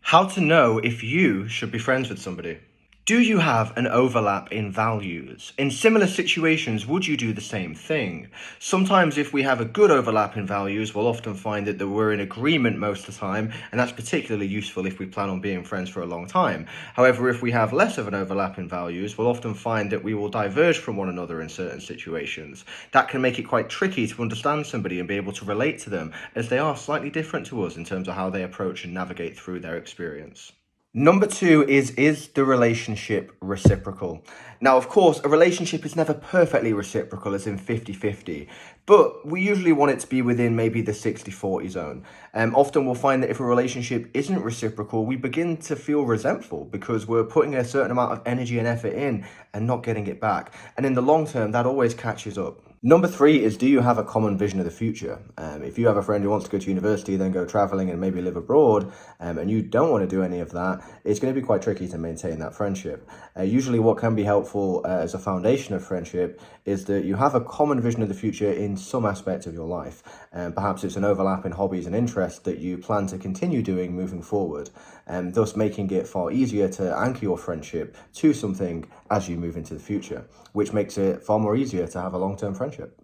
How to know if you should be friends with somebody. Do you have an overlap in values? In similar situations, would you do the same thing? Sometimes, if we have a good overlap in values, we'll often find that we're in agreement most of the time, and that's particularly useful if we plan on being friends for a long time. However, if we have less of an overlap in values, we'll often find that we will diverge from one another in certain situations. That can make it quite tricky to understand somebody and be able to relate to them, as they are slightly different to us in terms of how they approach and navigate through their experience. Number two is the relationship reciprocal? Now, of course, a relationship is never perfectly reciprocal, as in 50-50, but we usually want it to be within maybe the 60-40 zone. Often we'll find that if a relationship isn't reciprocal, we begin to feel resentful because we're putting a certain amount of energy and effort in and not getting it back. And in the long term, that always catches up. Number three is, do you have a common vision of the future? If you have a friend who wants to go to university, then go traveling and maybe live abroad, and you don't want to do any of that, it's going to be quite tricky to maintain that friendship. Usually what can be helpful as a foundation of friendship is that you have a common vision of the future in some aspect of your life. Perhaps it's an overlap in hobbies and interests that you plan to continue doing moving forward, thus making it far easier to anchor your friendship to something as you move into the future, which makes it far more easier to have a long-term friendship.